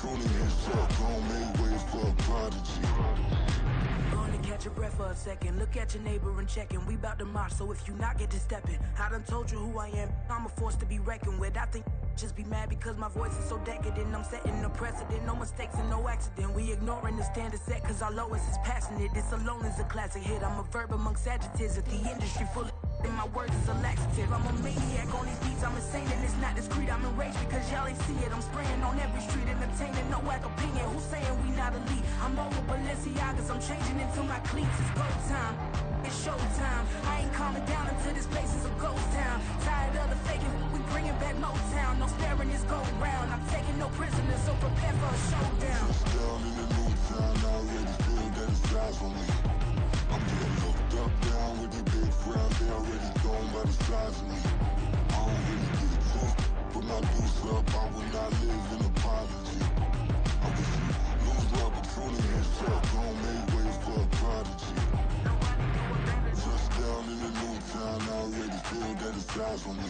pruning himself, gon' make way for a prodigy. Gonna catch your breath for a second. Look at your neighbor and checkin'. We bout to march, so if you not get to steppin'. I done told you who I am. I'm a force to be reckoned with. I think just be mad because my voice is so decadent. I'm setting a precedent, no mistakes and no accident. We ignoring the standard set cause our lowest is passionate. This alone is a classic hit. I'm a verb amongst adjectives. If the industry full of and my words is a laxative. I'm a maniac on these beats, I'm insane and it's not discreet. I'm enraged because y'all ain't see it. I'm spraying on every street, entertaining, no whack opinion. Who's saying we not elite? I'm over Balenciagas, I'm changing into my cleats. It's go time, it's show time. I ain't calming down until this place is a ghost town. Tired of the faking, we bringing back Motown. No sparing this go round. I'm taking no prisoners, so prepare for a showdown. Down in the new town, I already feel that it's eyes on me. I'm getting looked up, down with the big frowns. They already gone by the size of me. I don't really get it too. Put my deuce up, I will not live in apology. I wish you lose love, but pruning yourself, gon' make way for a prodigy. Just down in the new town, I already feel that it's eyes on me.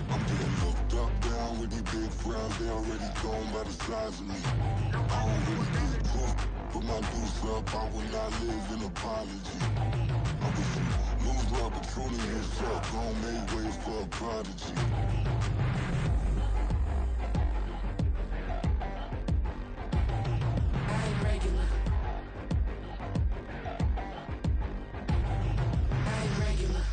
I'm getting looked up, down with the big frowns. They already gone by the size of me. I don't really get it too. Put my deuce up, I will not live in apology. I wish you lose love, but pruning yourself, gon' make way for a prodigy. I ain't regular. I ain't regular.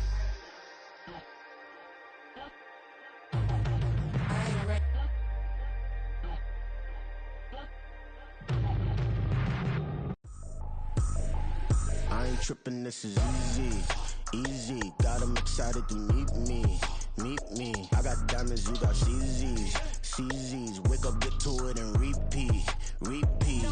I ain't regular. I ain't trippin', this is easy, easy. Got 'em excited to meet me, meet me. I got diamonds, you got CZs, CZs. Wake up, get to it, and repeat, repeat.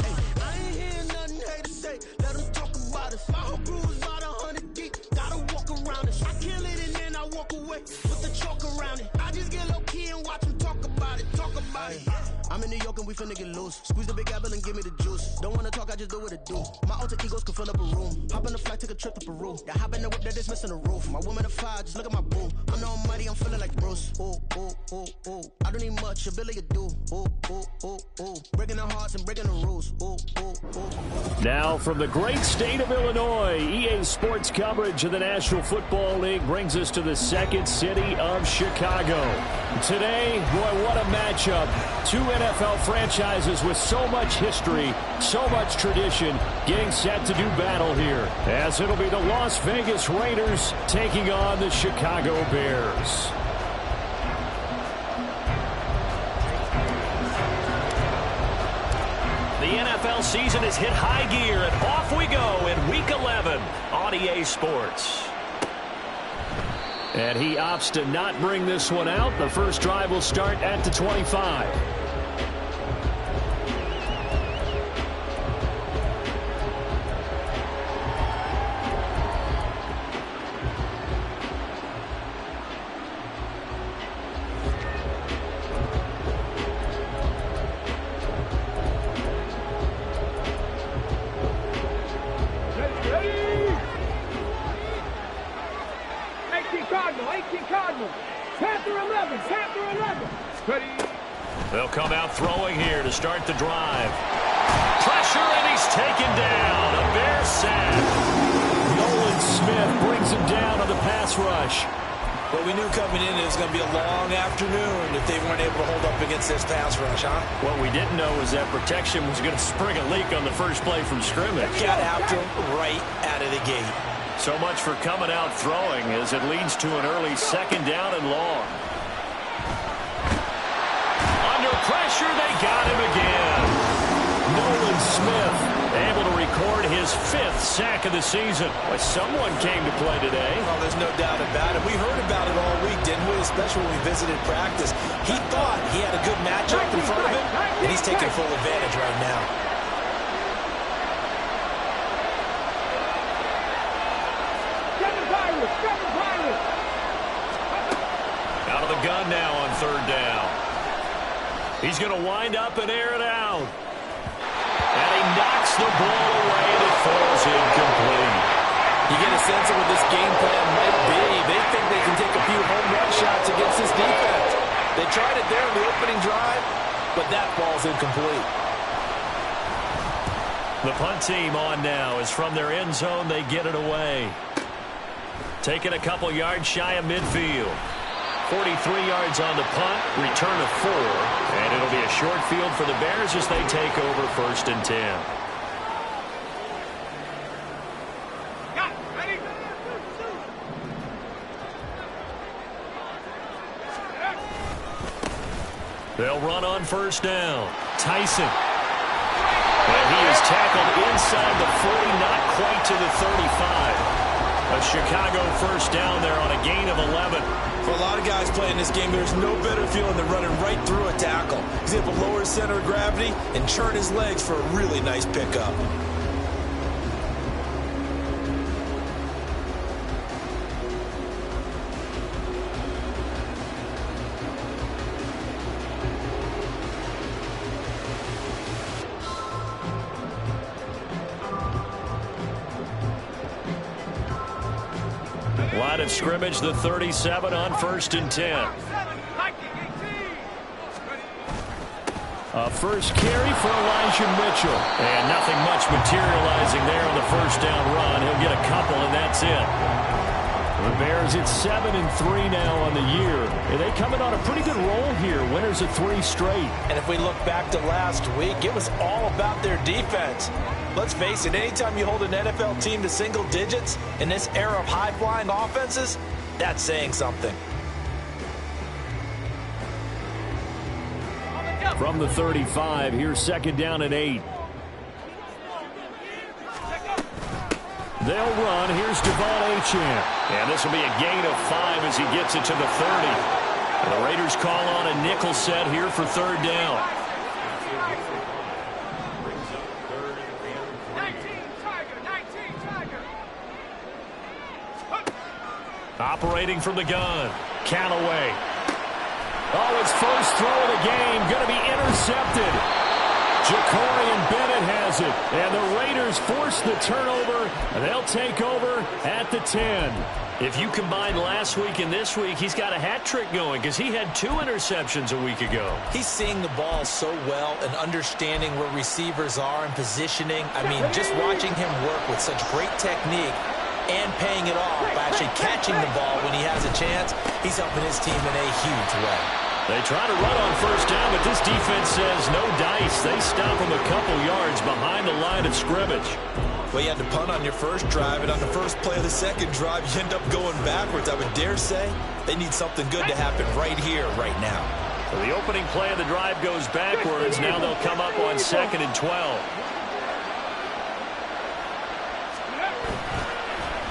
Hey, I ain't hearing nothing haters say. Let 'em talk about us. My whole crew is about 100 deep. Gotta walk around it. I kill it and then I walk away with the chalk around it. I just get low key and watch 'em talk about it, talk about it. I'm in New York and we finna get loose. Squeeze the big apple and give me the juice. Don't wanna talk, I just do what it do. My alter egos can fill up a room. Hop on the flight, take a trip to Peru. That hop in the whip that is missing the roof. My woman a fire, just look at my boo. I'm no money, I'm feeling like Bruce. Ooh, ooh, ooh, ooh. I don't need much, ability to do. Ooh, ooh, ooh, ooh. Breaking the hearts and breaking the rules. Ooh, ooh, ooh, ooh. Now from the great state of Illinois, EA Sports coverage of the National Football League brings us to the second city of Chicago. Today, boy, what a matchup. Two NFL franchises with so much history, so much tradition, getting set to do battle here, as it'll be the Las Vegas Raiders taking on the Chicago Bears. The NFL season has hit high gear, and off we go in Week 11 on EA Sports. And he opts to not bring this one out. The first drive will start at the 25. They'll come out throwing here to start the drive. Pressure, and he's taken down. A Bear sack. Nolan Smith brings him down on the pass rush. Well, we knew coming in it was going to be a long afternoon if they weren't able to hold up against this pass rush, huh? What we didn't know was that protection was going to spring a leak on the first play from scrimmage. Got after him right out of the gate. So much for coming out throwing as it leads to an early second down and long. Under pressure, they got him again. Nolan Smith able to record his 5th sack of the season. Well, someone came to play today. Oh, there's no doubt about it. We heard about it all week, didn't we? Especially when we visited practice. He thought he had a good matchup in front of him, and he's taking full advantage right now. Out of the gun now on third down. He's going to wind up and air it out. And he knocks the ball away and it falls incomplete. You get a sense of what this game plan might be. They think they can take a few home run shots against this defense. They tried it there in the opening drive. but that ball's incomplete. The punt team on now is from their end zone. They get it away. Taking a couple yards shy of midfield. 43 yards on the punt, return of 4, and it'll be a short field for the Bears as they take over 1st and 10. They'll run on 1st down. Tyson. And he is tackled inside the 40, not quite to the 35. A Chicago 1st down there on a gain of 11. For a lot of guys playing this game, there's no better feeling than running right through a tackle. He's able to lower his center of gravity and churn his legs for a really nice pickup. Line of scrimmage, the 37 on 1st and 10. A first carry for Elijah Mitchell. And nothing much materializing there on the 1st down run. He'll get a couple, and that's it. The Bears at 7-3 now on the year. And they coming on a pretty good roll here. Winners of 3 straight. And if we look back to last week, it was all about their defense. Let's face it, anytime you hold an NFL team to single digits in this era of high-flying offenses, that's saying something. From the 35, here's 2nd down and 8. They'll run. Here's Devon Achane. And this will be a gain of 5 as he gets it to the 30. And the Raiders call on a nickel set here for 3rd down. Operating from the gun. Callaway. Oh, his first throw of the game. Going to be intercepted. Jacorian Bennett has it. And the Raiders force the turnover. And they'll take over at the 10. If you combine last week and this week, he's got a hat trick going because he had 2 interceptions a week ago. He's seeing the ball so well and understanding where receivers are and positioning. I mean, just watching him work with such great technique and paying it off by actually catching the ball when he has a chance, he's helping his team in a huge way. They try to run on 1st down, but this defense says no dice. They stop him a couple yards behind the line of scrimmage. Well, you had to punt on your first drive, and on the first play of the second drive, you end up going backwards. I would dare say they need something good to happen right here, right now. So the opening play of the drive goes backwards. Now they'll come up on 2nd and 12.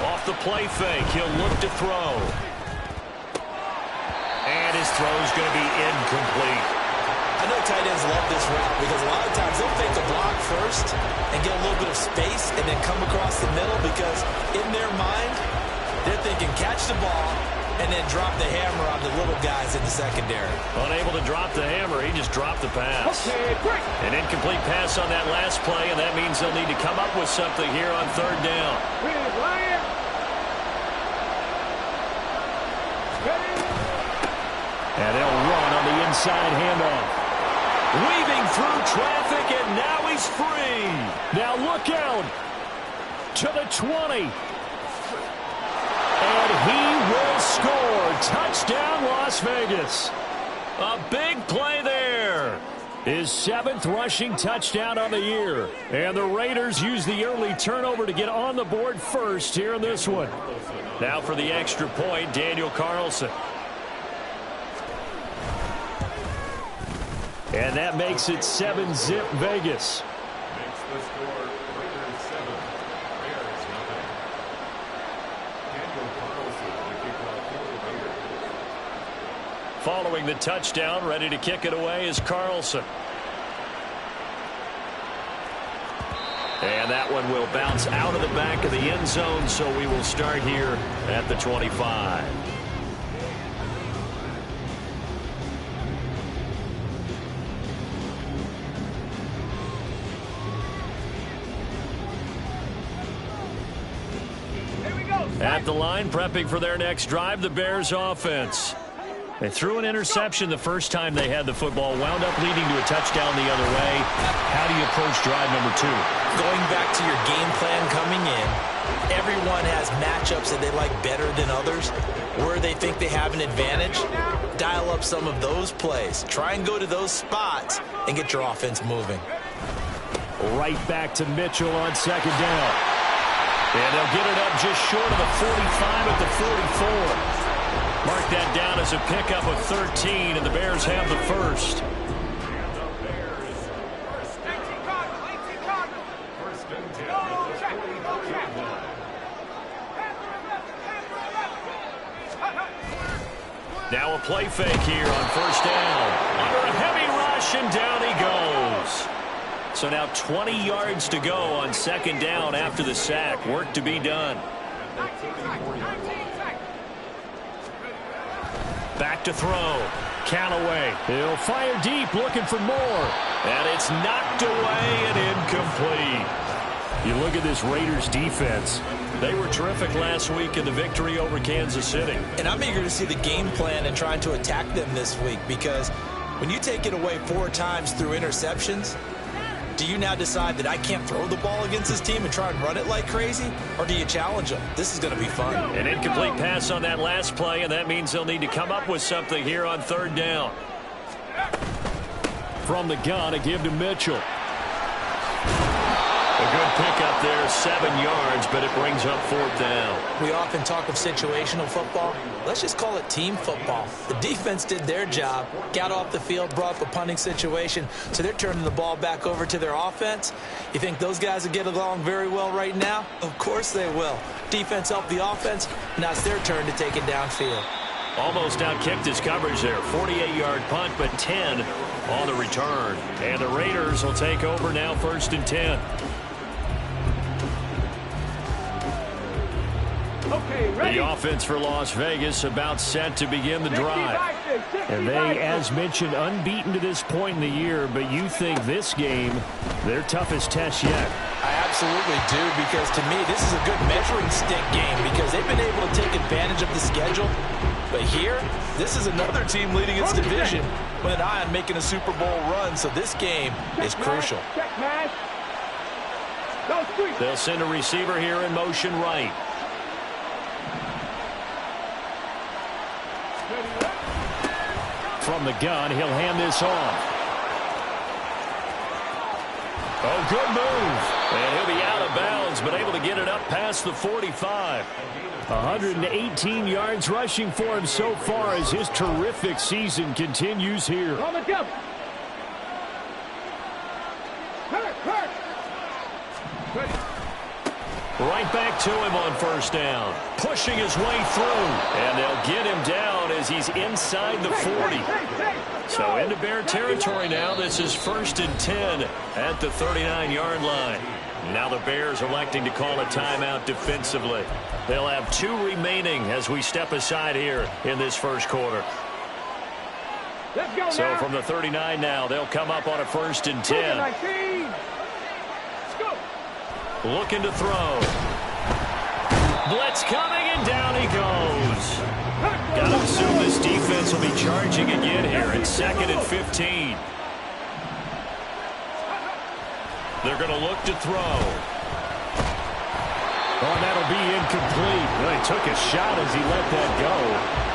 Off the play fake, he'll look to throw. And his throw's going to be incomplete. I know tight ends love this route because a lot of times they'll fake a block first and get a little bit of space and then come across the middle because in their mind, they're thinking catch the ball and then drop the hammer on the little guys in the secondary. Unable to drop the hammer, he just dropped the pass. An incomplete pass on that last play, and that means they'll need to come up with something here on 3rd down. And they'll run on the inside handoff. Weaving through traffic, and now he's free. Now look out to the 20. And he will score. Touchdown, Las Vegas. A big play there. His 7th rushing touchdown on the year. And the Raiders use the early turnover to get on the board first here in this one. Now for the extra point, Daniel Carlson. And that makes it 7-zip Vegas. Following the touchdown, ready to kick it away is Carlson. And that one will bounce out of the back of the end zone, so we will start here at the 25. At the line, prepping for their next drive, the Bears offense. They threw an interception the first time they had the football, wound up leading to a touchdown the other way. How do you approach drive number 2? Going back to your game plan coming in, everyone has matchups that they like better than others. Where they think they have an advantage, dial up some of those plays. Try and go to those spots and get your offense moving. Right back to Mitchell on second down. And they'll get it up just short of the 45 at the 44. Mark that down as a pickup of 13, and the Bears have the first. Now a play fake here on first down. Under a heavy rush, and down he goes. So now 20 yards to go on second down after the sack. Work to be done. Back to throw. Callaway. He'll fire deep, looking for more. And it's knocked away and incomplete. You look at this Raiders defense. They were terrific last week in the victory over Kansas City. And I'm eager to see the game plan and trying to attack them this week, because when you take it away 4 times through interceptions, do you now decide that I can't throw the ball against this team and try and run it like crazy? Or do you challenge them? This is going to be fun. An incomplete pass on that last play, and that means they'll need to come up with something here on third down. From the gun, a give to Mitchell. A good pickup there, 7 yards, but it brings up fourth down. We often talk of situational football. Let's just call it team football. The defense did their job, got off the field, brought up a punting situation, so they're turning the ball back over to their offense. You think those guys will get along very well right now? Of course they will. Defense helped the offense. Now it's their turn to take it downfield. Almost outkicked his coverage there. 48-yard punt, but 10 on the return. And the Raiders will take over now, 1st and 10. The offense for Las Vegas about set to begin the drive. And they, as mentioned, unbeaten to this point in the year, but you think this game, their toughest test yet? I absolutely do, because to me, this is a good measuring stick game, because they've been able to take advantage of the schedule. But here, this is another team leading its division with an eye on making a Super Bowl run, so this game is crucial. They'll send a receiver here in motion right. From the gun, he'll hand this off. Oh, good move. And he'll be out of bounds, but able to get it up past the 45. 118 yards rushing for him so far as his terrific season continues here. Right back to him on first down. Pushing his way through. And they'll get him down as he's inside the 40. So into Bear territory now. This is 1st and 10 at the 39-yard line. Now the Bears electing to call a timeout defensively. They'll have 2 remaining as we step aside here in this first quarter. So from the 39 now, they'll come up on a 1st and 10. Looking to throw. Blitz coming, and down he goes. Got to assume this defense will be charging again here at 2nd and 15. They're going to look to throw. Oh, that'll be incomplete. Well, he took a shot as he let that go.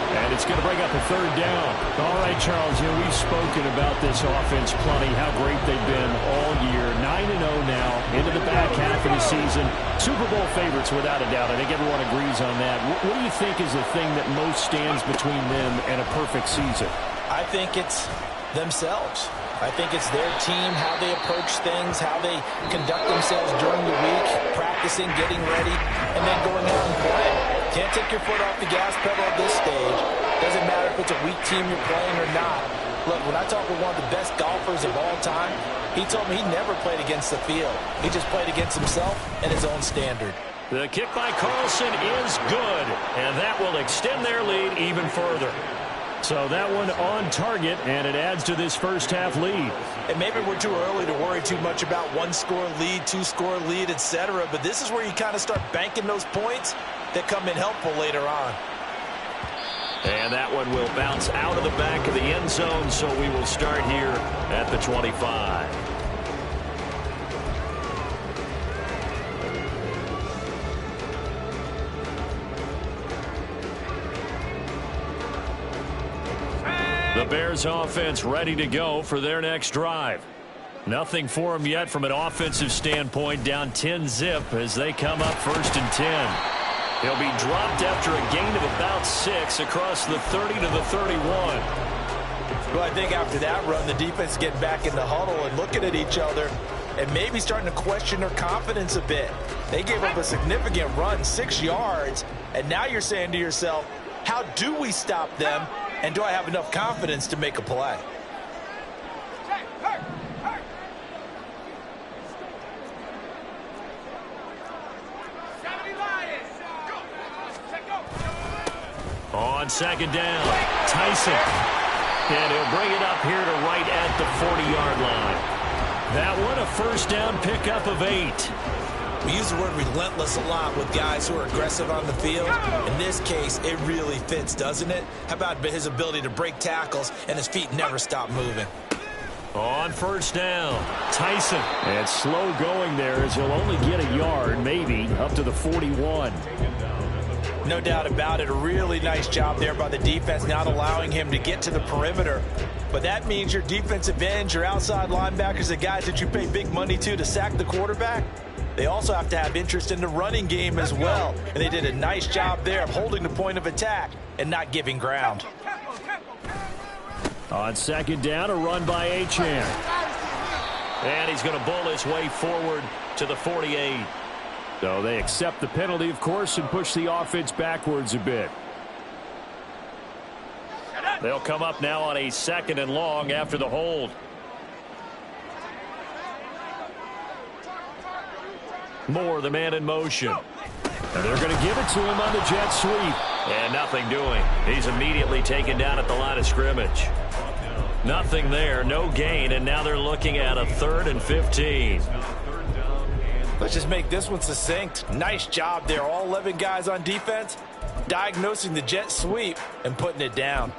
And it's going to bring up a 3rd down. All right, Charles, you know, we've spoken about this offense plenty, how great they've been all year. 9-0 now, into the back half of the season. Super Bowl favorites, without a doubt. I think everyone agrees on that. What do you think is the thing that most stands between them and a perfect season? I think it's themselves. I think it's their team, how they approach things, how they conduct themselves during the week, practicing, getting ready, and then going out and playing. Can't take your foot off the gas pedal at this stage. Doesn't matter if it's a weak team you're playing or not. Look, when I talk with one of the best golfers of all time, he told me he never played against the field. He just played against himself and his own standard. The kick by Carlson is good, and that will extend their lead even further. So that one on target, and it adds to this first half lead. And maybe we're too early to worry too much about 1-score lead, 2-score lead, etc. But this is where you kind of start banking those points that come in helpful later on. And that one will bounce out of the back of the end zone, so we will start here at the 25. The Bears offense ready to go for their next drive. Nothing for them yet from an offensive standpoint, down 10-zip as they come up 1st and 10. He'll be dropped after a gain of about 6 across the 30 to the 31. Well, I think after that run, the defense is getting back in the huddle and looking at each other and maybe starting to question their confidence a bit. They gave up a significant run, 6 yards, and now you're saying to yourself, how do we stop them, and do I have enough confidence to make a play? On 2nd down, Tyson. And he'll bring it up here to right at the 40-yard line. That one, a 1st down pickup of 8. We use the word relentless a lot with guys who are aggressive on the field. In this case, it really fits, doesn't it? How about his ability to break tackles and his feet never stop moving? On 1st down, Tyson. And slow going there as he'll only get a yard, maybe, up to the 41. No doubt about it. A really nice job there by the defense, not allowing him to get to the perimeter. But that means your defensive ends, your outside linebackers, the guys that you pay big money to sack the quarterback, they also have to have interest in the running game as well. And they did a nice job there of holding the point of attack and not giving ground. On 2nd down, a run by Achane. And he's going to bull his way forward to the 48. So they accept the penalty, of course, and push the offense backwards a bit. They'll come up now on a 2nd and long after the hold. Moore, the man in motion. And they're going to give it to him on the jet sweep. And nothing doing. He's immediately taken down at the line of scrimmage. Nothing there, no gain, and now they're looking at a 3rd and 15. Let's just make this one succinct. Nice job there. All 11 guys on defense diagnosing the jet sweep and putting it down.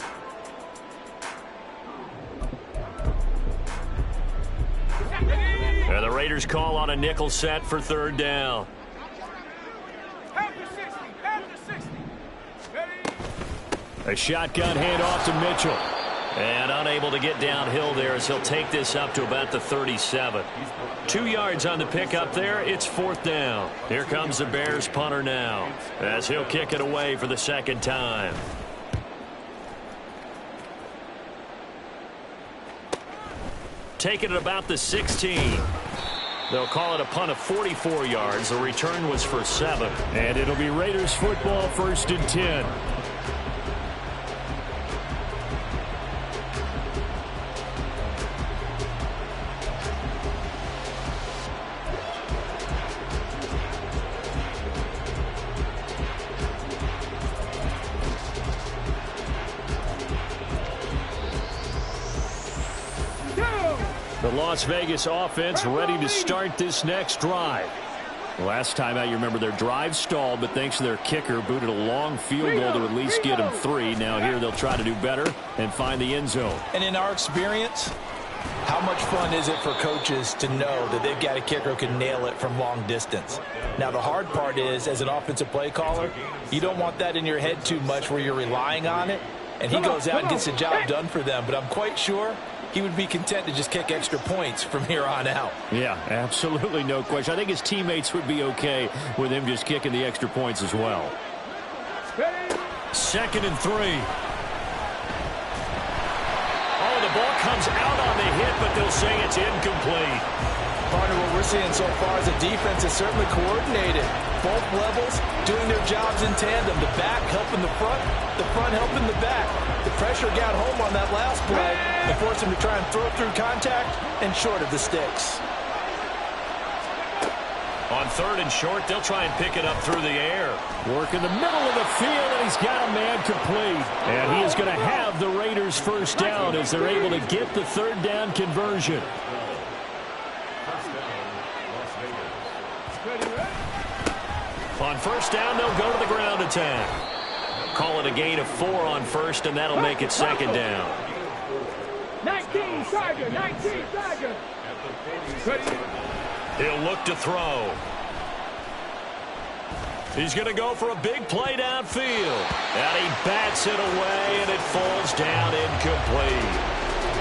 And the Raiders call on a nickel set for 3rd down. A shotgun handoff to Mitchell. And unable to get downhill there as he'll take this up to about the 37. 2 yards on the pickup there. It's 4th down. Here comes the Bears punter now as he'll kick it away for the 2nd time. Taking it about the 16. They'll call it a punt of 44 yards. The return was for 7. And it'll be Raiders football, 1st and 10. The Las Vegas offense ready to start this next drive. Last time out, you remember their drive stalled, but thanks to their kicker, booted a long field goal to at least get them 3. Now here they'll try to do better and find the end zone. And in our experience, how much fun is it for coaches to know that they've got a kicker who can nail it from long distance? Now, the hard part is, as an offensive play caller, you don't want that in your head too much where you're relying on it, and he goes out and gets the job done for them. But I'm quite sure he would be content to just kick extra points from here on out. Yeah, absolutely no question. I think his teammates would be okay with him just kicking the extra points as well. 2nd and 3. Oh, the ball comes out on the hit, but they'll say it's incomplete. Partner, what we're seeing so far is the defense is certainly coordinated. Both levels doing their jobs in tandem. The back helping the front helping the back. The pressure got home on that last play and forced him to try and throw through contact and short of the sticks. On 3rd and short, they'll try and pick it up through the air. Work in the middle of the field, and he's got a man complete. And he is going to have the Raiders 1st down as they're able to get the 3rd down conversion. On 1st down, they'll go to the ground attack. call it a gain of 4 on first, and that'll make it second down. 19 Tiger, 19 Tiger. He'll look to throw. He's going to go for a big play downfield. And he bats it away, and it falls down incomplete.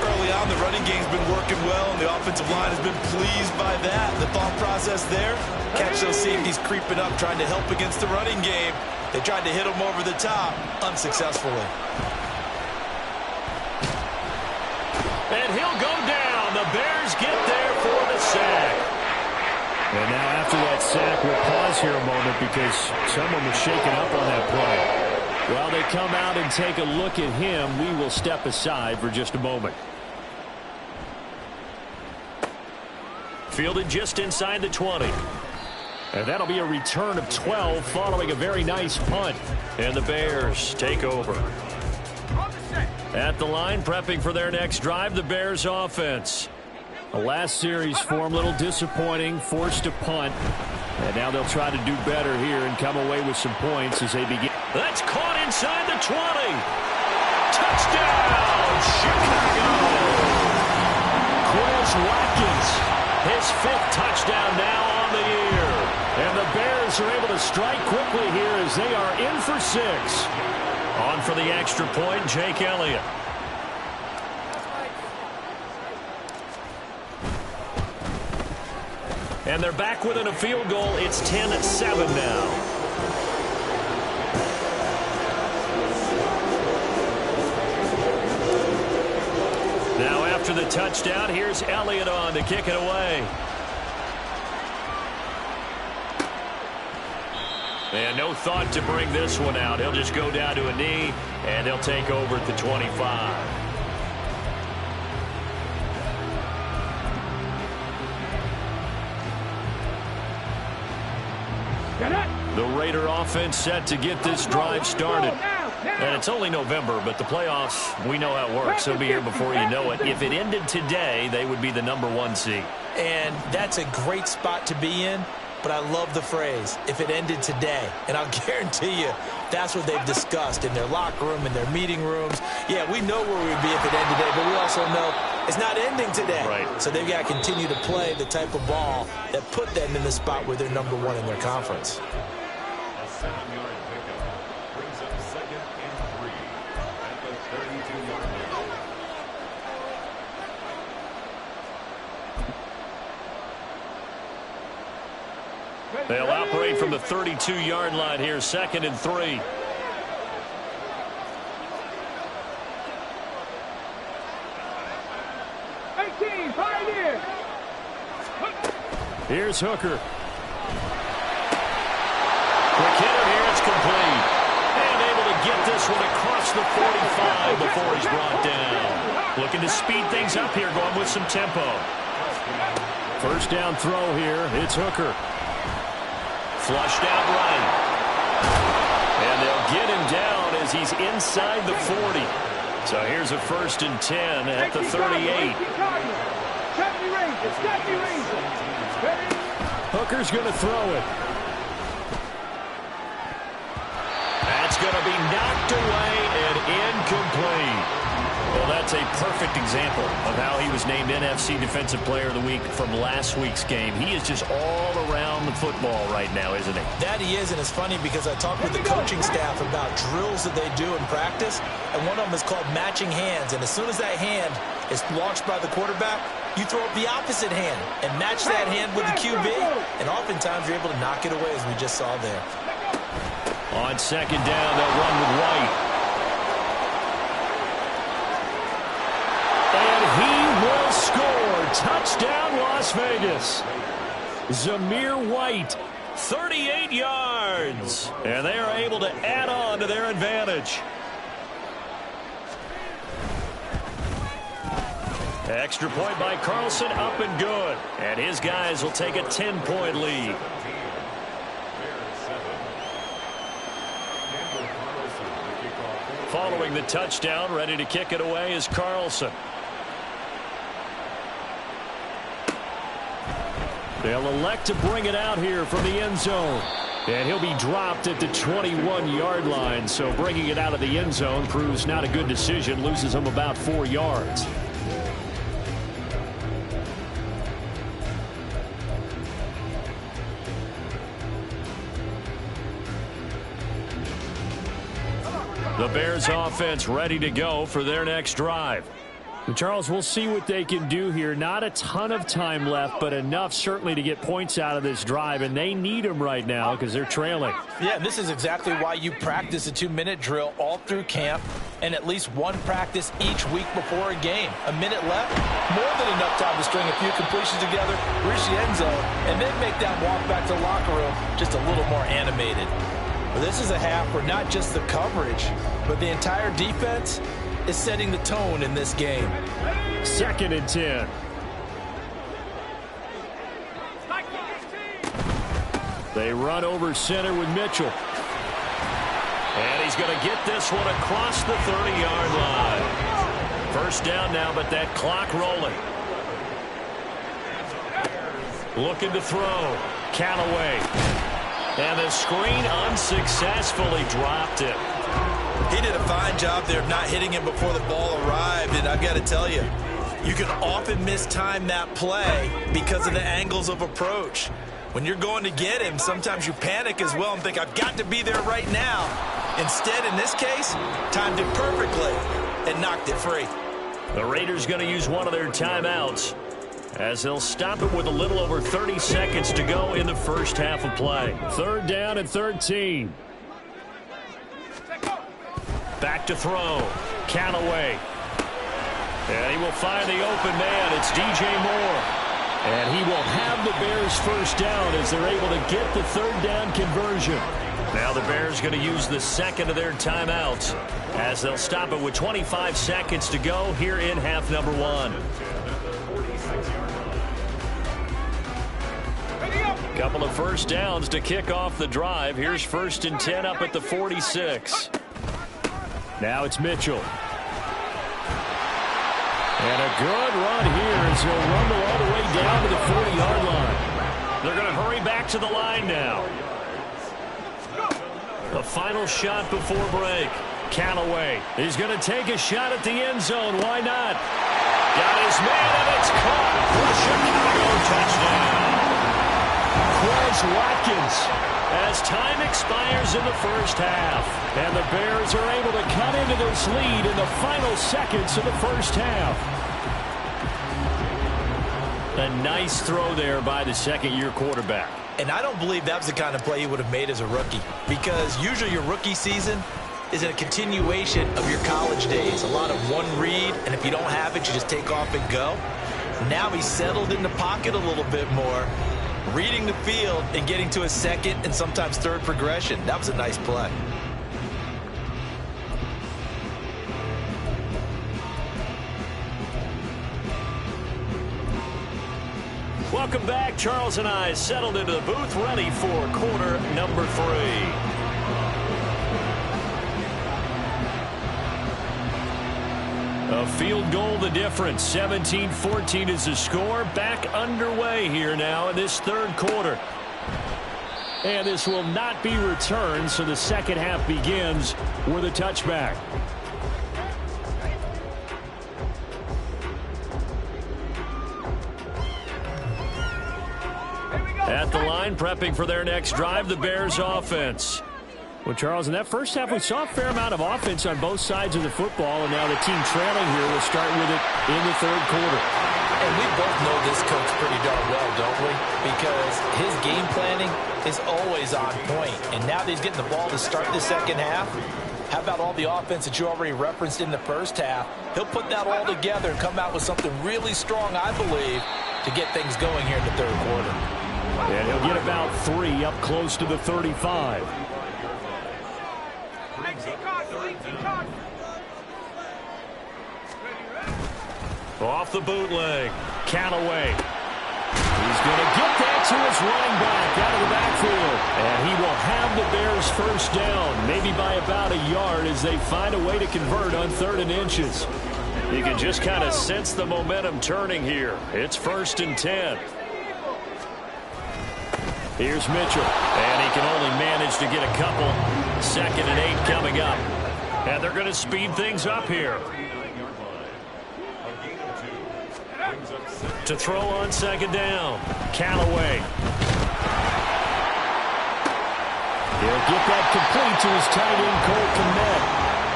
Early on, the running game's been working well, and the offensive line has been pleased by that. The thought process there, catch those safeties creeping up, trying to help against the running game. They tried to hit him over the top, unsuccessfully. And he'll go down. The Bears get there for the sack. And now after that sack, we'll pause here a moment because someone was shaken up on that play. While they come out and take a look at him, we will step aside for just a moment. Fielded just inside the 20. And that'll be a return of 12 following a very nice punt. And the Bears take over. At the line, prepping for their next drive, the Bears offense. The last series for them, a little disappointing, forced to punt. And now they'll try to do better here and come away with some points as they begin. That's caught inside the 20. Touchdown, Chicago. Quez Watkins, his 5th touchdown now on the year. And the Bears are able to strike quickly here as they are in for 6. On for the extra point, Jake Elliott. And they're back within a field goal. It's 10-7 now. Now after the touchdown, here's Elliott on to kick it away. And no thought to bring this one out. He'll just go down to a knee, and they'll take over at the 25. The Raider offense set to get this drive started. And it's only November, but the playoffs, we know how it works. They'll be here before you know it. If it ended today, they would be the #1 seed. And that's a great spot to be in, but I love the phrase, if it ended today. And I'll guarantee you, that's what they've discussed in their locker room, in their meeting rooms. Yeah, we know where we'd be if it ended today, but we also know it's not ending today. Right. So they've got to continue to play the type of ball that put them in the spot where they're #1 in their conference. A 7-yard pickup brings up 2nd and 3 at the 32-yard line. They'll operate from the 32-yard line here, 2nd and 3. Here's Hooker. Quick hitter here, it's complete. And able to get this one across the 45 before he's brought down. Looking to speed things up here, going with some tempo. First down throw here, it's Hooker. Flushed out right. And they'll get him down as he's inside the 40. So here's a 1st and 10 at the 38. Hooker's going to throw it. That's going to be knocked away and incomplete. Well, that's a perfect example of how he was named NFC Defensive Player of the Week from last week's game. He is just all around the football right now, isn't he? That he is, and it's funny because I talked with the coaching staff about drills that they do in practice, and one of them is called matching hands. And as soon as that hand is launched by the quarterback, you throw up the opposite hand and match that hand with the QB, and oftentimes you're able to knock it away, as we just saw there. On 2nd down, they'll run with White. And he will score. Touchdown, Las Vegas. Zamir White, 38 yards. And they are able to add on to their advantage. Extra point by Carlson, up and good. And his guys will take a 10-point lead. Following the touchdown, ready to kick it away is Carlson. They'll elect to bring it out here from the end zone. And he'll be dropped at the 21-yard line. So bringing it out of the end zone proves not a good decision. Loses him about 4 yards. The Bears offense ready to go for their next drive. Charles, we'll see what they can do here. Not a ton of time left, but enough certainly to get points out of this drive, and they need them right now because they're trailing. Yeah, this is exactly why you practice a 2-minute drill all through camp and at least one practice each week before a game. A minute left, more than enough time to string a few completions together, reach the end zone, and then make that walk back to the locker room just a little more animated. Well, this is a half where not just the coverage, but the entire defense is setting the tone in this game. 2nd and 10. They run over center with Mitchell. And he's going to get this one across the 30-yard line. First down now, but that clock rolling. Looking to throw. Callaway. And the screen unsuccessfully dropped it. He did a fine job there of not hitting him before the ball arrived, and I've got to tell you, you can often mistime that play because of the angles of approach. When you're going to get him, sometimes you panic as well and think, I've got to be there right now. Instead, in this case, timed it perfectly and knocked it free. The Raiders going to use one of their timeouts as they'll stop it with a little over 30 seconds to go in the first half of play. 3rd down and 13. Back to throw. Callaway. And he will find the open man. It's DJ Moore. And he will have the Bears first down as they're able to get the 3rd down conversion. Now the Bears going to use the second of their timeouts as they'll stop it with 25 seconds to go here in half number 1. Couple of first downs to kick off the drive. Here's 1st and 10 up at the 46. Now it's Mitchell. And a good run here as he'll rumble all the way down to the 40-yard line. They're going to hurry back to the line now. The final shot before break. Callaway. He's going to take a shot at the end zone. Why not? Got his man, and it's caught for a Chicago touchdown. Quez Watkins, as time expires in the first half. And the Bears are able to cut into this lead in the final seconds of the first half. A nice throw there by the second-year quarterback. And I don't believe that was the kind of play he would have made as a rookie, because usually your rookie season is a continuation of your college days. A lot of one read, and if you don't have it, you just take off and go. Now he's settled in the pocket a little bit more, reading the field and getting to his second and sometimes third progression. That was a nice play. Welcome back. Charles and I settled into the booth, ready for quarter number 3. A field goal the difference. 17-14 is the score. Back underway here now in this 3rd quarter. And this will not be returned, so the second half begins with a touchback. At the line, prepping for their next drive, the Bears offense. Well, Charles, in that first half, we saw a fair amount of offense on both sides of the football, and now the team trailing here will start with it in the 3rd quarter. And we both know this coach pretty darn well, don't we? Because his game planning is always on point. And now that he's getting the ball to start the second half, how about all the offense that you already referenced in the first half? He'll put that all together and come out with something really strong, I believe, to get things going here in the 3rd quarter. And he'll get about 3 up close to the 35. Off the bootleg. Callaway. He's going to get that to his running back out of the backfield. And he will have the Bears first down, maybe by about a yard as they find a way to convert on 3rd and inches. You can just kind of sense the momentum turning here. It's 1st and 10. Here's Mitchell, and he can only manage to get a couple. 2nd and 8 coming up. And they're going to speed things up here. To throw on 2nd down, Callaway. He'll get that complete to his tight end, Cole Kmet.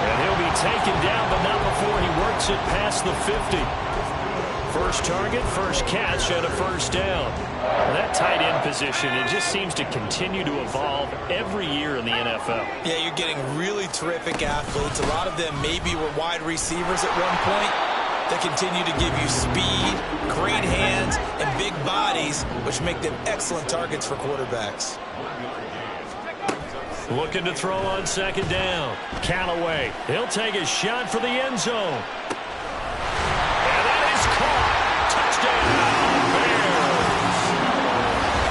And he'll be taken down, but not before he works it past the 50. First target, first catch, and a first down. Well, that tight end position, it just seems to continue to evolve every year in the NFL. Yeah, you're getting really terrific athletes. A lot of them maybe were wide receivers at one point. They continue to give you speed, great hands, and big bodies, which make them excellent targets for quarterbacks. Looking to throw on 2nd down. Callaway, he'll take a shot for the end zone. And that is caught. Touchdown, Bears.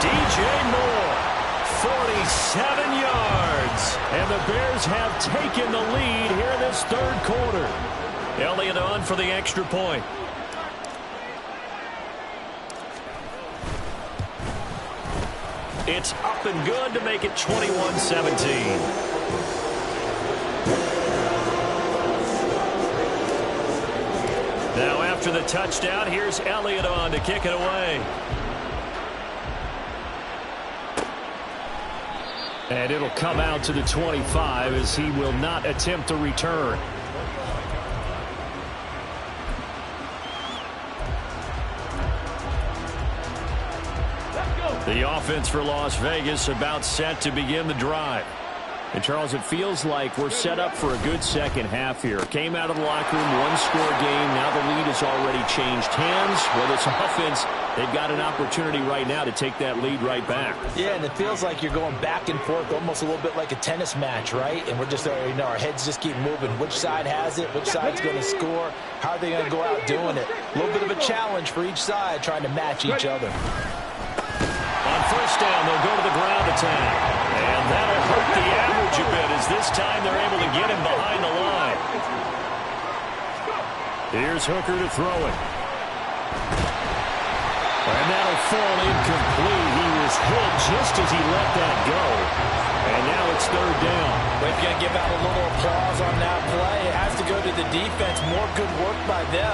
DJ Moore, 47 yards. And the Bears have taken the lead here in this 3rd quarter. Elliott on for the extra point. It's up and good to make it 21-17. Now after the touchdown, here's Elliott on to kick it away. And it'll come out to the 25 as he will not attempt a return. The offense for Las Vegas about set to begin the drive. And, Charles, it feels like we're set up for a good second half here. Came out of the locker room, one-score game. Now the lead has already changed hands. Well, this offense, they've got an opportunity right now to take that lead right back. Yeah, and it feels like you're going back and forth, almost a little bit like a tennis match, right? And we're just, our heads just keep moving. Which side has it? Which side's going to score? How are they going to go out doing it? A little bit of a challenge for each side, trying to match each other. On first down, they'll go to the ground attack. And that'll hurt the average a bit as this time they're able to get him behind the line. Here's Hooker to throw it. And that'll fall incomplete. He was hit just as he let that go. And now it's 3rd down. We're going to give out a little applause on that play. It has to go to the defense. More good work by them.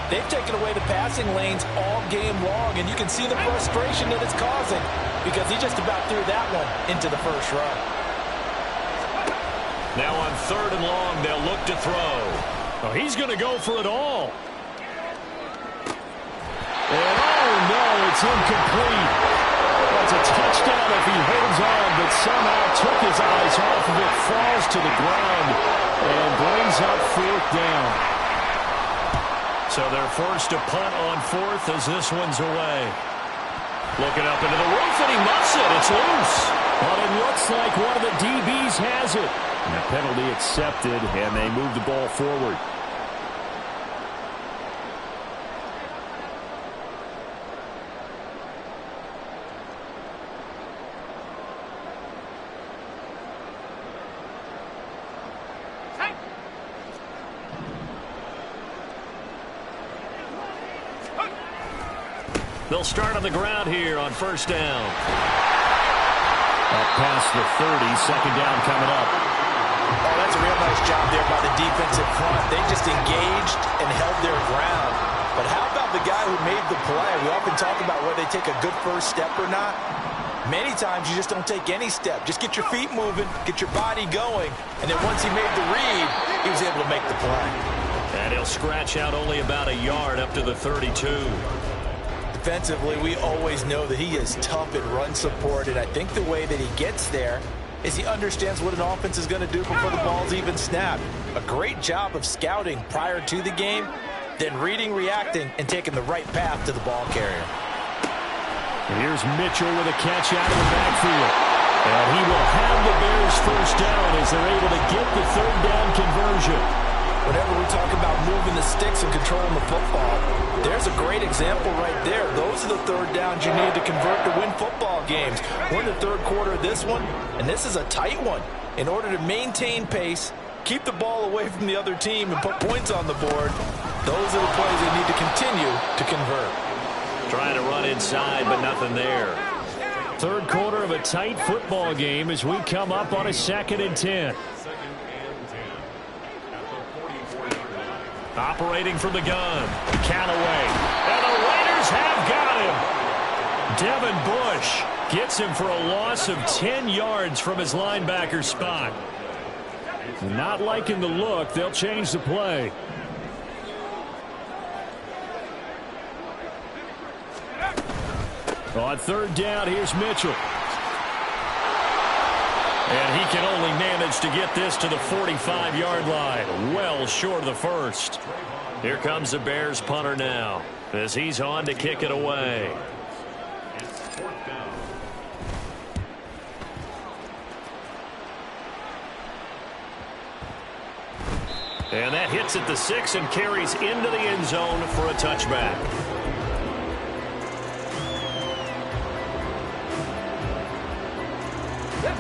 They've taken away the passing lanes all game long, and you can see the frustration that it's causing because he just about threw that one into the first run. Now on 3rd and long, they'll look to throw. Oh, he's going to go for it all. And oh no, it's incomplete. That's a touchdown if he holds on, but somehow took his eyes off of it, falls to the ground, and brings up 4th down. So they're forced to punt on 4th as this one's away. Looking up into the roof, and he muffs it. It's loose. But it looks like one of the DBs has it. And the penalty accepted, and they move the ball forward. They'll start on the ground here on first down. Up past the 30, 2nd down coming up. Oh, that's a real nice job there by the defensive front. They just engaged and held their ground. But how about the guy who made the play? We often talk about whether they take a good first step or not. Many times you just don't take any step. Just get your feet moving, get your body going, and then once he made the read, he was able to make the play. And he'll scratch out only about a yard up to the 32. Defensively, we always know that he is tough at run support, and I think the way that he gets there is he understands what an offense is going to do before the ball's even snapped. A great job of scouting prior to the game, then reading, reacting, and taking the right path to the ball carrier. And here's Mitchell with a catch out of the backfield. And he will have the Bears first down as they're able to get the 3rd down conversion. Whenever we talk about moving the sticks and controlling the football, there's a great example right there. Those are the 3rd downs you need to convert to win football games. We're in the 3rd quarter of this one, and this is a tight one. In order to maintain pace, keep the ball away from the other team, and put points on the board, those are the plays they need to continue to convert. Trying to run inside, but nothing there. Third quarter of a tight football game as we come up on a 2nd and 10. Operating from the gun, Callaway. And the Raiders have got him. Devin Bush gets him for a loss of 10 yards from his linebacker spot. Not liking the look. They'll change the play. On 3rd down, here's Mitchell. And he can only manage to get this to the 45-yard line. Well short of the first. Here comes the Bears punter now as he's on to kick it away. And that hits at the 6 and carries into the end zone for a touchback.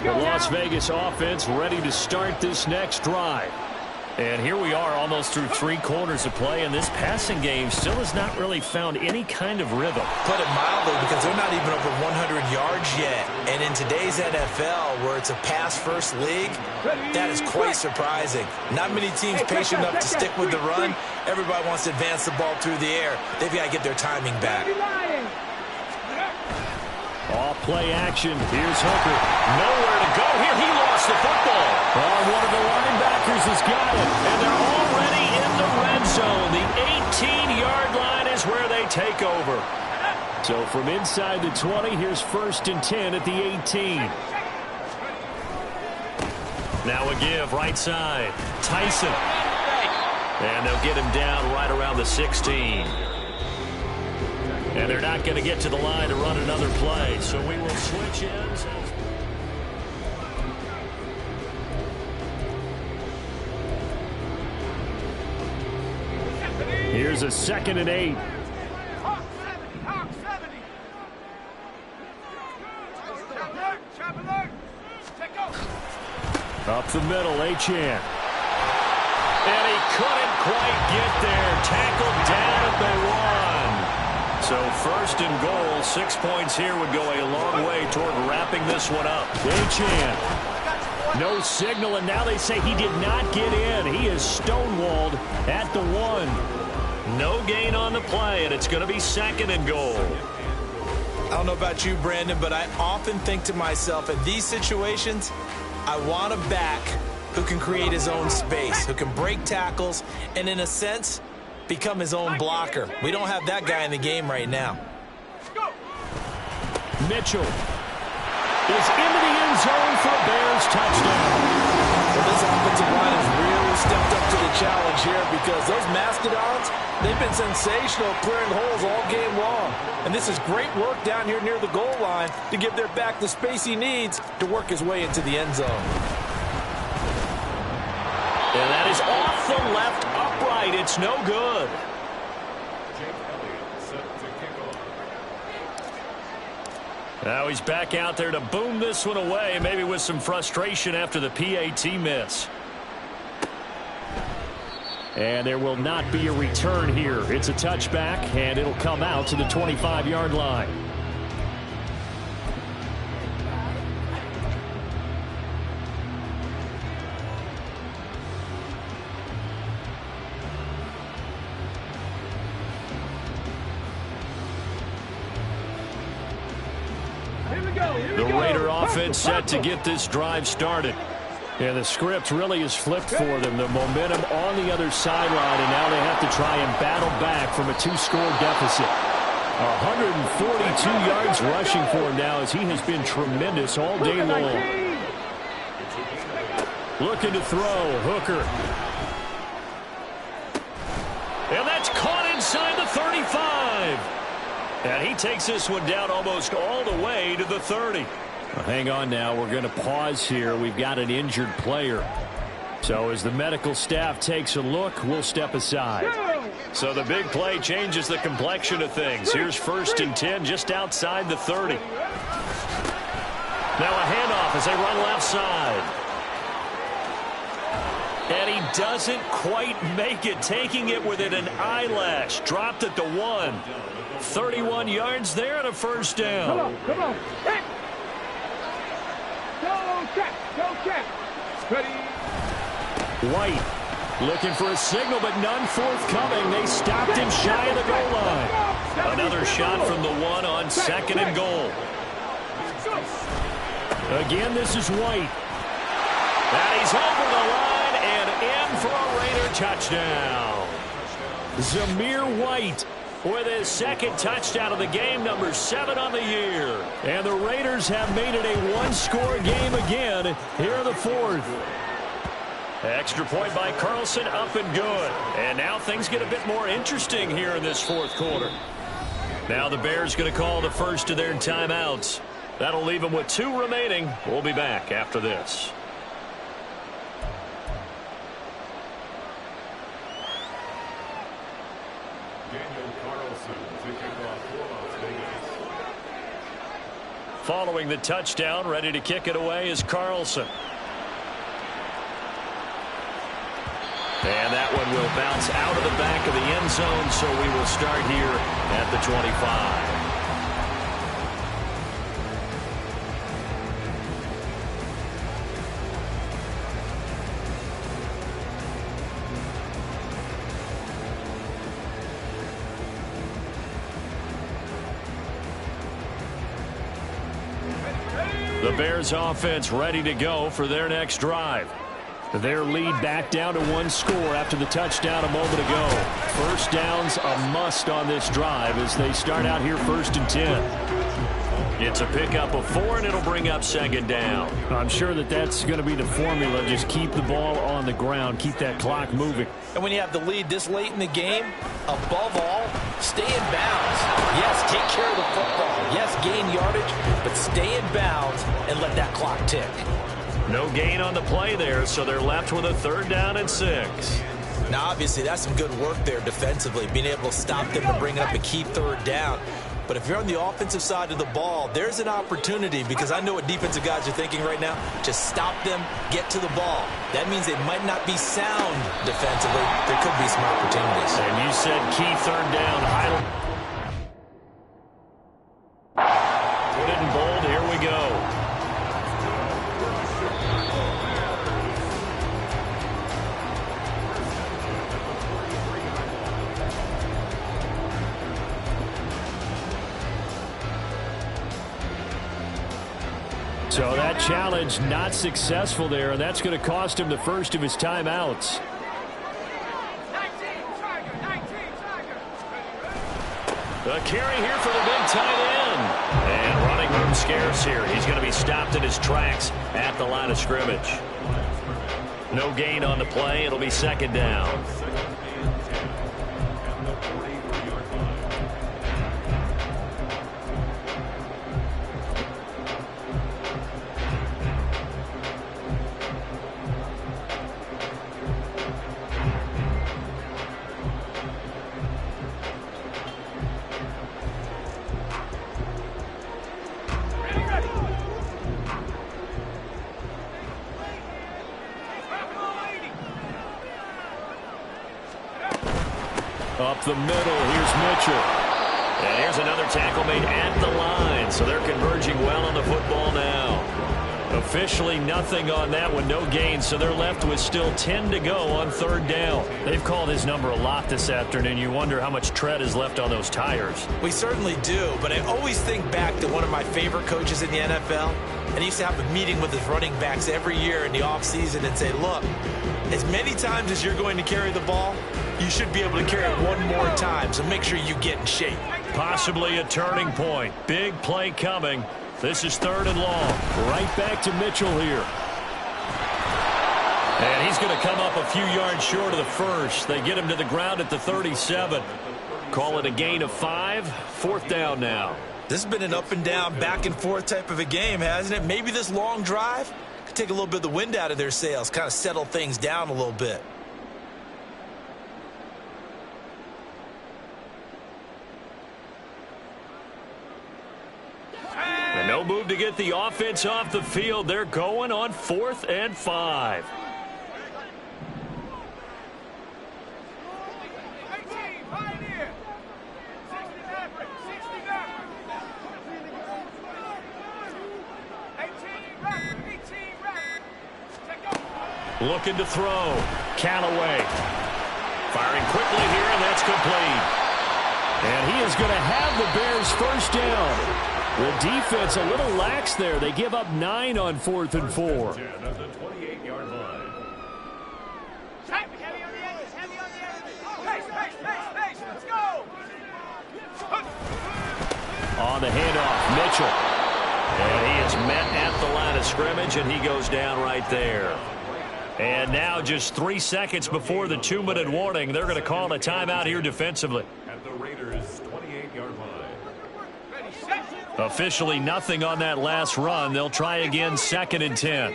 The Las Vegas offense ready to start this next drive. And here we are almost through 3 quarters of play, and this passing game still has not really found any kind of rhythm. Put it mildly, because they're not even over 100 yards yet. And in today's NFL, where it's a pass-first league, that is quite surprising. Not many teams patient enough to stick with the run. Everybody wants to advance the ball through the air. They've got to get their timing back. All play action. Here's Hooker. Nowhere to go here. He lost the football. One of the linebackers has got it. And they're already in the red zone. The 18-yard line is where they take over. So from inside the 20, here's 1st and 10 at the 18. Now a give right side. Tyson. And they'll get him down right around the 16. And they're not going to get to the line to run another play. So we will switch ends. Here's a 2nd and 8. Up the middle, Achane. And he couldn't quite get there. Tackled down at the 1. So 1st and goal, 6 points here would go a long way toward wrapping this one up. Achane. No signal, and now they say he did not get in. He is stonewalled at the 1. No gain on the play, and it's going to be 2nd and goal. I don't know about you, Brandon, but I often think to myself, in these situations, I want a back who can create his own space, who can break tackles, and in a sense, become his own blocker. We don't have that guy in the game right now. Mitchell is into the end zone for a Bears touchdown. Well, this offensive line has really stepped up to the challenge here, because those Mastodons, they've been sensational clearing holes all game long. And this is great work down here near the goal line to give their back the space he needs to work his way into the end zone. And that is off the left upright. It's no good. Now he's back out there to boom this one away, maybe with some frustration after the PAT miss. And there will not be a return here. It's a touchback, and it'll come out to the 25-yard line. The Raider offense set to get this drive started. And the script really is flipped for them. The momentum on the other sideline, and now they have to try and battle back from a 2-score deficit. 142 yards rushing for him now, as he has been tremendous all day long. Looking to throw, Hooker. And that's caught inside the 35. And he takes this one down almost all the way to the 30. Well, hang on now. We're going to pause here. We've got an injured player. So as the medical staff takes a look, we'll step aside. So the big play changes the complexion of things. Here's 1st and 10 just outside the 30. Now a handoff as they run left side. And he doesn't quite make it, taking it within an eyelash. Dropped at the 1. 31 yards there and a 1st down. Come on. Don't check. Ready. White looking for a signal, but none forthcoming. They stopped him shy of the goal line. Another shot from the one on 2nd and goal. Again, this is White. And he's over the line and in for a Raider touchdown. Zamir White with his 2nd touchdown of the game, number 7 on the year. And the Raiders have made it a one-score game again here in the 4th. Extra point by Carlson, up and good. And now things get a bit more interesting here in this 4th quarter. Now the Bears going to call the first of their timeouts. That'll leave them with 2 remaining. We'll be back after this. Following the touchdown, ready to kick it away is Carlson. And that one will bounce out of the back of the end zone, so we will start here at the 25. The Bears offense ready to go for their next drive. Their lead back down to 1 score after the touchdown a moment ago. First down's a must on this drive as they start out here 1st and 10. It's a pickup of 4, and it'll bring up 2nd down. I'm sure that's going to be the formula. Just keep the ball on the ground. Keep that clock moving. And when you have the lead this late in the game, above all, stay in bounds. Yes, take care of the football. Yes, gain yardage, but stay in bounds and let that clock tick. No gain on the play there, so they're left with a 3rd down and 6. Now, obviously, that's some good work there defensively, being able to stop them and bring up a key 3rd down. But if you're on the offensive side of the ball, there's an opportunity, because I know what defensive guys are thinking right now. Just stop them, get to the ball. That means they might not be sound defensively. There could be some opportunities. And you said key 3rd down. Put it in bold. Here we go. So that challenge not successful there, and that's going to cost him the first of his timeouts. A carry here for the big tight end. And running room scarce here. He's going to be stopped in his tracks at the line of scrimmage. No gain on the play. It'll be 2nd down. Up the middle, here's Mitchell. And here's another tackle made at the line, so they're converging well on the football now. Officially nothing on that one, no gain, so they're left with still 10 to go on 3rd down. They've called his number a lot this afternoon. You wonder how much tread is left on those tires. We certainly do, but I always think back to one of my favorite coaches in the NFL, and he used to have a meeting with his running backs every year in the offseason and say, look, as many times as you're going to carry the ball, you should be able to carry it one more time, so make sure you get in shape. Possibly a turning point. Big play coming. This is 3rd and long. Right back to Mitchell here. And he's going to come up a few yards short of the first. They get him to the ground at the 37. Call it a gain of 5. 4th down now. This has been an up and down, back and forth type of a game, hasn't it? Maybe this long drive could take a little bit of the wind out of their sails, kind of settle things down a little bit. And no move to get the offense off the field. They're going on 4th and 5. Looking to throw. Callaway. Firing quickly here, and that's complete. And he is going to have the Bears first down. The defense a little lax there. They give up 9 on 4th and 4. At the 28-yard line. Heavy on the edges, heavy on the edges. Pace, let's go. On the handoff, Mitchell. And he is met at the line of scrimmage, and he goes down right there. And now just 3 seconds before the 2-minute warning, they're going to call a timeout here defensively. At the Raiders' 28-yard line. Officially nothing on that last run. They'll try again, 2nd and 10.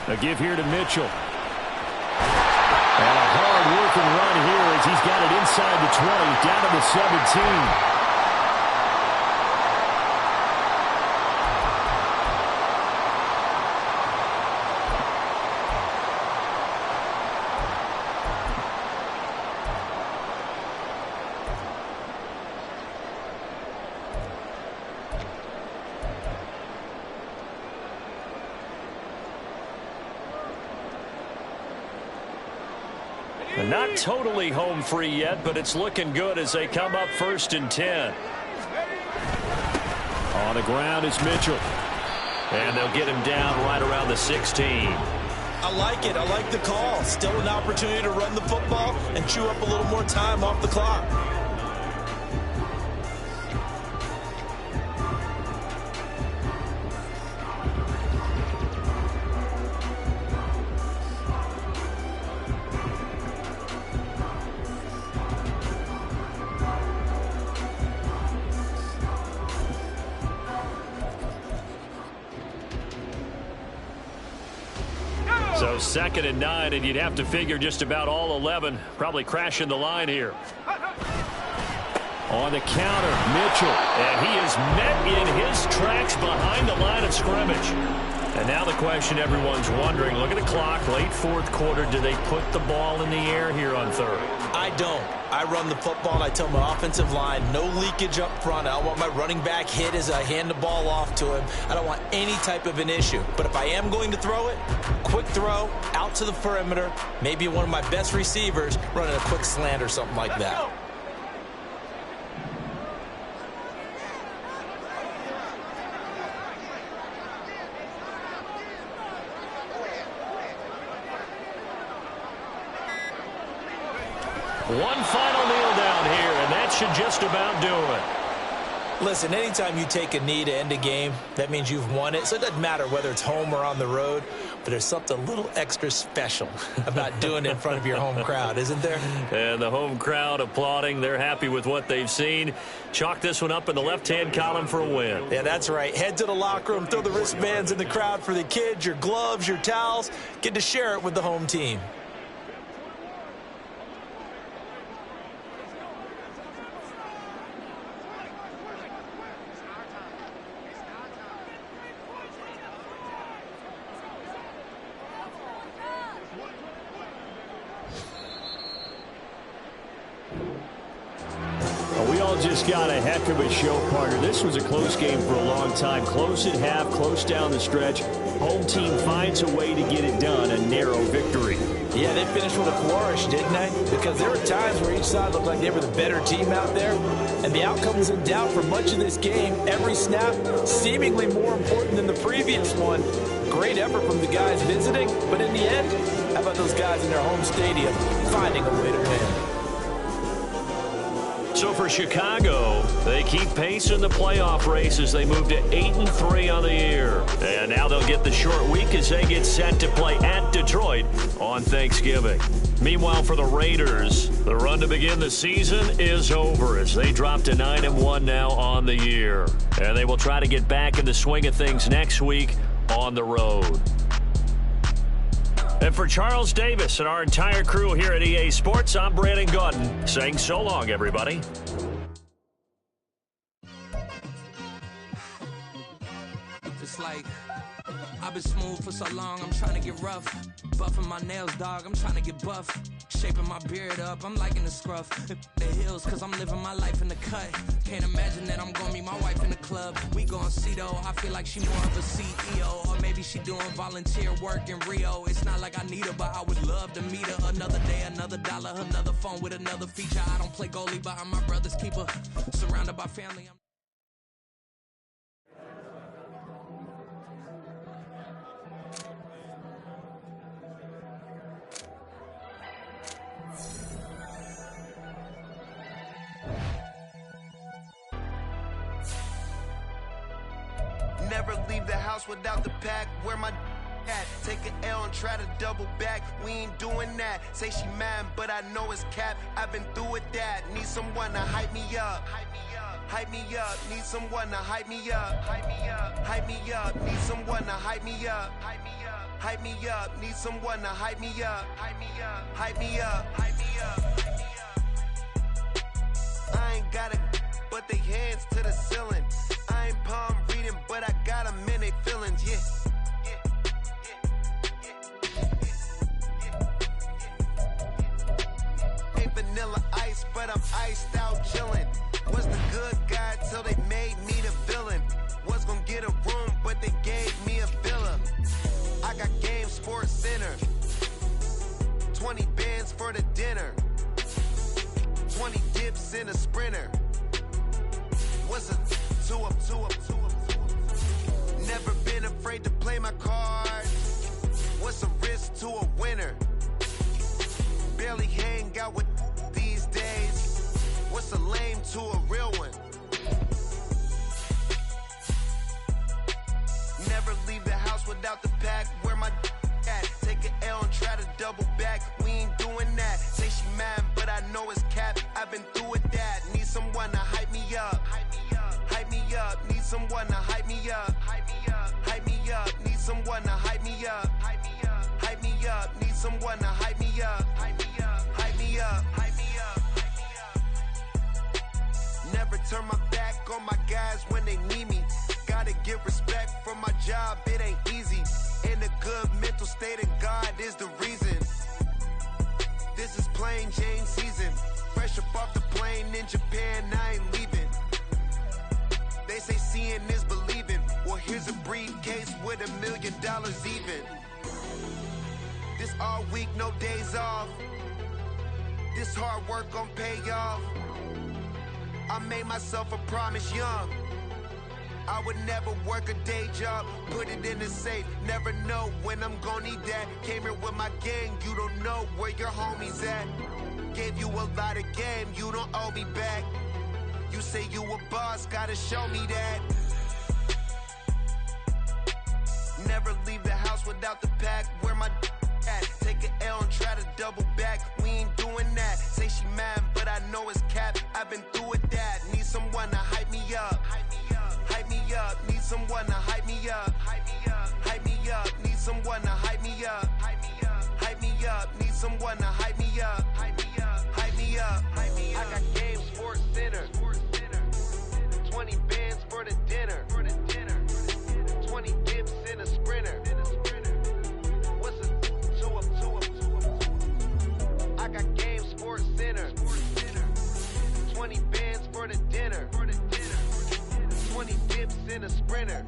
A give here to Mitchell. And a hard-working run here as he's got it inside the 20, down to the 17. Not totally home free yet, but it's looking good as they come up 1st and 10. On the ground is Mitchell. And they'll get him down right around the 16. I like it. I like the call. Still an opportunity to run the football and chew up a little more time off the clock. So 2nd and 9, and you'd have to figure just about all 11 probably crashing the line here. On the counter, Mitchell. And he is met in his tracks behind the line of scrimmage. And now the question everyone's wondering, look at the clock, late 4th quarter, do they put the ball in the air here on 3rd? I don't. I run the football, and I tell my offensive line, no leakage up front. I don't want my running back hit as I hand the ball off to him. I don't want any type of an issue. But if I am going to throw it, quick throw, out to the perimeter, maybe one of my best receivers running a quick slant or something like that. One final kneel down here, and that should just about do it. Listen, anytime you take a knee to end a game, that means you've won it. So it doesn't matter whether it's home or on the road, but there's something a little extra special about doing it in front of your home crowd, isn't there? And the home crowd applauding. They're happy with what they've seen. Chalk this one up in the left-hand column for a win. Yeah, that's right. Head to the locker room, throw the wristbands in the crowd for the kids, your gloves, your towels. Get to share it with the home team. Just got a heck of a show, partner. This was a close game for a long time. Close at half, close down the stretch. Home team finds a way to get it done. A narrow victory. Yeah, they finished with a flourish, didn't they? Because there were times where each side looked like they were the better team out there. And the outcome was in doubt for much of this game. Every snap seemingly more important than the previous one. Great effort from the guys visiting. But in the end, how about those guys in their home stadium finding a way to win? So for Chicago, they keep pace in the playoff race as they move to 8-3 on the year. And now they'll get the short week as they get set to play at Detroit on Thanksgiving. Meanwhile, for the Raiders, the run to begin the season is over as they drop to 9-1 now on the year. And they will try to get back in the swing of things next week on the road. And for Charles Davis and our entire crew here at EA Sports, I'm Brandon Gaudin saying so long, everybody. Just like I've been smooth for so long, I'm trying to get rough. Buffing my nails, dog, I'm trying to get buff. Shaping my beard up, I'm liking the scruff. The hills, cause I'm living my life in the cut. Can't imagine that I'm gonna meet my wife in the club. We gon' see though, I feel like she more of a CEO. Or maybe she doing volunteer work in Rio. It's not like I need her, but I would love to meet her. Another day, another dollar, another phone with another feature. I don't play goalie, but I'm my brother's keeper. Surrounded by family, Never leave the house without the pack. Where my at? Take an L and try to double back. We ain't doing that. Say she mad, but I know it's cap. I've been through with that. Need someone to hype me up. Hype me up. Need someone to hype me up. Hype me up. Hype me up. Need someone to hype me up. Hype me up. Hype me up. Need someone to hype me up. Hype me up. Hype me up. Hype me up. I ain't got it, but they hands to the ceiling. I ain't palm reading, but I got them in they feelings, yeah. Ain't vanilla ice, but I'm iced out chillin'. Was the good guy till they made me the villain. Was gonna get a room, but they gave me a villa. I got Game Sports Center. 20 bands for the dinner. 20 dips in a sprinter. What's a two up? Never been afraid to play my cards. What's a risk to a winner? Barely hang out with these days. What's a lame to a real one? Never leave the house without the pack. Where my at? Take an L and try to double back. We ain't doing that. Say she mad, but I know it's cap. I've been through with that. Need someone to hype me up. Hype me up. Need someone to hype me up. Hype me up. Hype me up. Need someone to hype me up. Hype me up. Hype me up. Need someone to hype me up. Hype me up. Hype me up. Hype me up. Never turn my back on my guys when they need me. Gotta give respect for my job, it ain't easy. In a good mental state of God is the reason. This is plain Jane season. Fresh up off the plane in Japan, I ain't leaving. They say seeing is believing. Well, here's a briefcase with $1 million even. This all week, no days off. This hard work gon' pay off. I made myself a promise young. I would never work a day job, put it in the safe. Never know when I'm gon' need that. Came here with my gang, you don't know where your homies at. Gave you a lot of game, you don't owe me back. You say you a boss, gotta show me that. Never leave the house without the pack. Where my at? Take an L and try to double back. We ain't doing that. Say she mad, but I know it's cap. I've been through with that. Need someone to hype me up. Hype me up. Need someone to hype me up. Hype me up. Hype me up. Need someone to hype me up. Hype me up. Hype me up. Need someone to hype me up. Hype me up. Hype me up. Hype me up. I got Game Sports Center. 20 bands for the dinner. 20 dips in a sprinter. What's a two up? I got Game Sports Center. 20 bands for the dinner. 20 dips in a sprinter.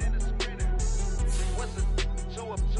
What's a two up?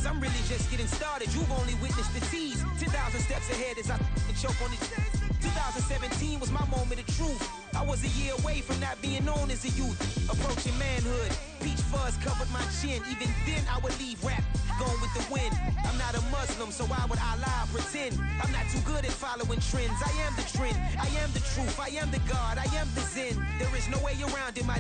I'm really just getting started. You've only witnessed the tease. 10,000 steps ahead as I choke on it. 2017 was my moment of truth. I was a year away from not being known as a youth. Approaching manhood. Peach fuzz covered my chin. Even then, I would leave rap going with the wind. I'm not a Muslim, so why would Allah pretend? I'm not too good at following trends. I am the trend. I am the truth. I am the God. I am the Zen. There is no way around it. My